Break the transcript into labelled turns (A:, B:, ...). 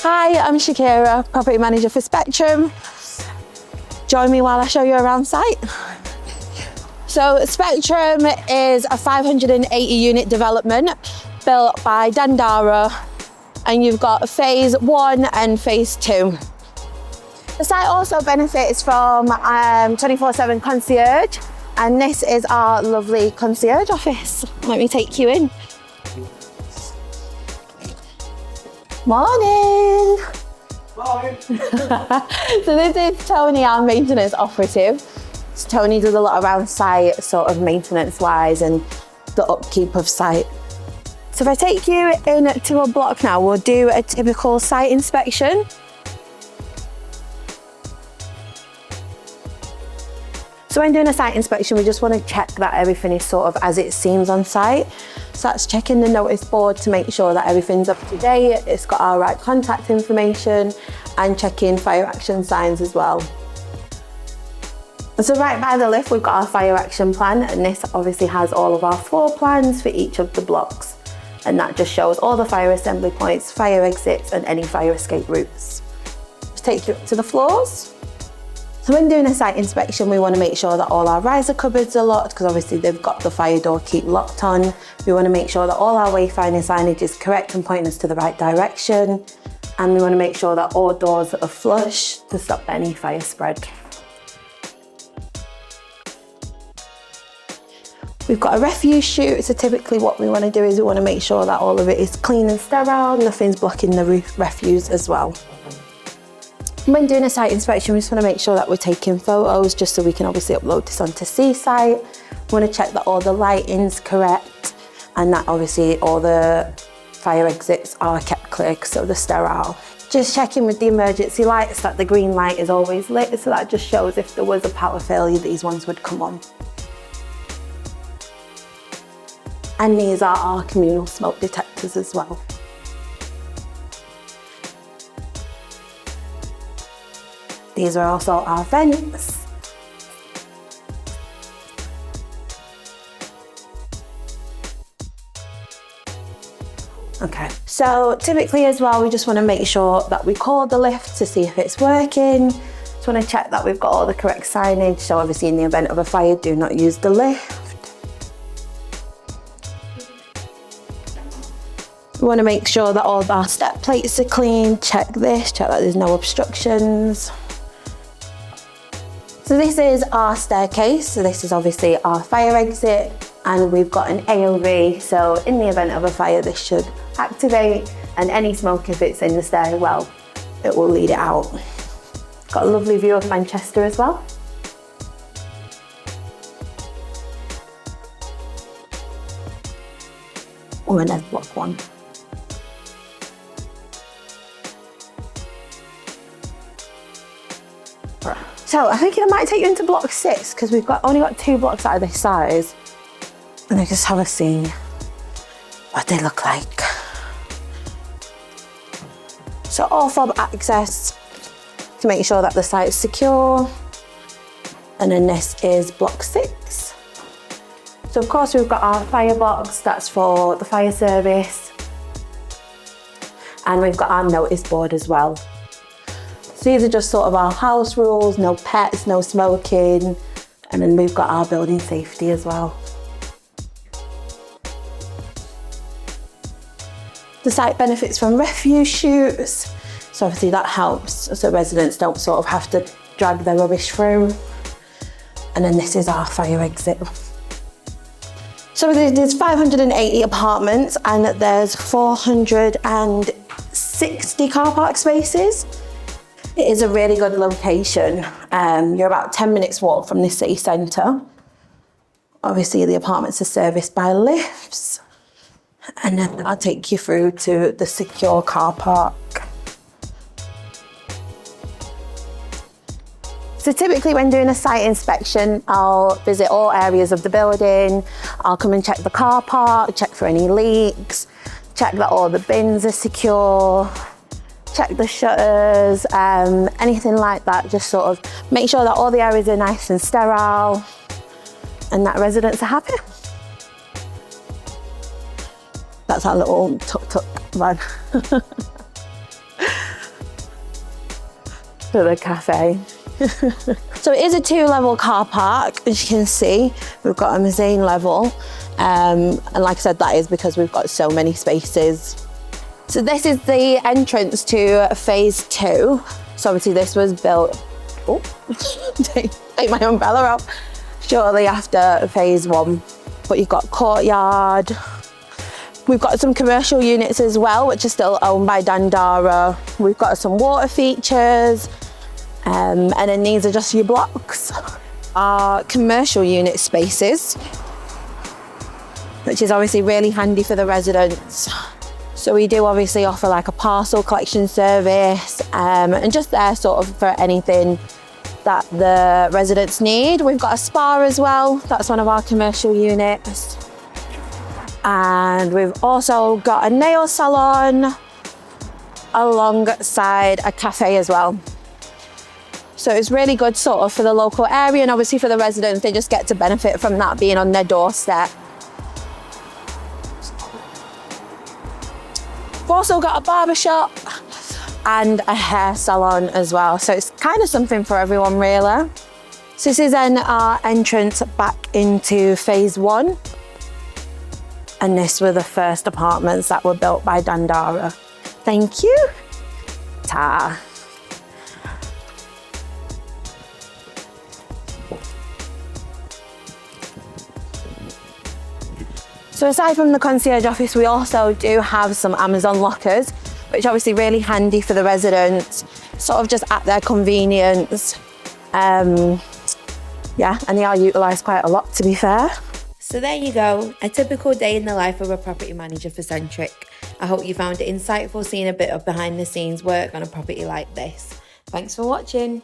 A: Hi, I'm Shaquirah, Property Manager for Spectrum. Join me while I show you around site. So Spectrum is a 580 unit development built by Dandara, and you've got phase 1 and phase 2. The site also benefits from 24/7 concierge, and this is our lovely concierge office. Let me take you in. Morning.
B: Morning.
A: So this is Tony, our maintenance operative. So Tony does a lot around site, sort of maintenance wise, and the upkeep of site. So if I take you into a block now, we'll do a typical site inspection. So when doing a site inspection, we just want to check that everything is sort of as it seems on site. So that's checking the notice board to make sure that everything's up to date, it's got our right contact information, and checking fire action signs as well. So right by the lift, we've got our fire action plan, and this obviously has all of our floor plans for each of the blocks. And that just shows all the fire assembly points, fire exits, and any fire escape routes. Just take you up to the floors. So when doing a site inspection, we want to make sure that all our riser cupboards are locked, because obviously they've got the fire door keep locked on. We want to make sure that all our wayfinding signage is correct and pointing us to the right direction. And we want to make sure that all doors are flush to stop any fire spread. We've got a refuse chute, so typically what we want to do is we want to make sure that all of it is clean and sterile, nothing's blocking the refuse as well. When doing a site inspection, we just want to make sure that we're taking photos just so we can obviously upload this onto Seasite. We want to check that all the lighting's correct and that obviously all the fire exits are kept clear so they're sterile. Just checking with the emergency lights that the green light is always lit, so that just shows if there was a power failure, these ones would come on. And these are our communal smoke detectors as well. These are also our vents. Okay, so typically as well, we just want to make sure that we call the lift to see if it's working. Just want to check that we've got all the correct signage. So obviously in the event of a fire, do not use the lift. We want to make sure that all of our step plates are clean. Check this, check that there's no obstructions. So this is our staircase. So this is obviously our fire exit, and we've got an AOV. So in the event of a fire, this should activate, and any smoke, if it's in the stairwell, it will lead it out. Got a lovely view of Manchester as well. Oh, and there's block 1. So I think it might take you into block 6 because we've only got 2 blocks out of this size. And I just have a see what they look like. So all fob access to make sure that the site is secure. And then this is block 6. So of course we've got our firebox, that's for the fire service. And we've got our notice board as well. So these are just sort of our house rules, no pets, no smoking, and then we've got our building safety as well. The site benefits from refuse chutes, so obviously that helps so residents don't sort of have to drag their rubbish through. And then this is our fire exit. So there's 580 apartments and there's 460 car park spaces. It is a really good location. You're about 10 minutes walk from the city centre. Obviously the apartments are serviced by lifts. And then I'll take you through to the secure car park. So typically when doing a site inspection, I'll visit all areas of the building. I'll come and check the car park, check for any leaks, check that all the bins are secure, check the shutters, anything like that. Just sort of make sure that all the areas are nice and sterile and that residents are happy. That's our little tuk-tuk van. for the cafe. So it is a 2-level car park, as you can see. We've got a mezzanine level. And like I said, that is because we've got so many spaces. So this is the entrance to phase 2. So obviously this was built, take my umbrella out, shortly after phase 1. But you've got courtyard. We've got some commercial units as well, which are still owned by Dandara. We've got some water features. And then these are just your blocks. Our commercial unit spaces, which is obviously really handy for the residents. So we do obviously offer like a parcel collection service, and just there sort of for anything that the residents need. We've got a spa as well. That's one of our commercial units. And we've also got a nail salon alongside a cafe as well. So it's really good sort of for the local area, and obviously for the residents, they just get to benefit from that being on their doorstep. We've also got a barber shop and a hair salon as well. So it's kind of something for everyone really. So this is then our entrance back into phase 1. And this were the first apartments that were built by Dandara. Thank you. Ta. So aside from the concierge office, we also do have some Amazon lockers, which are obviously really handy for the residents, sort of just at their convenience. Yeah, and they are utilised quite a lot, to be fair.
B: So there you go, a typical day in the life of a property manager for Centrick. I hope you found it insightful seeing a bit of behind the scenes work on a property like this. Thanks for watching.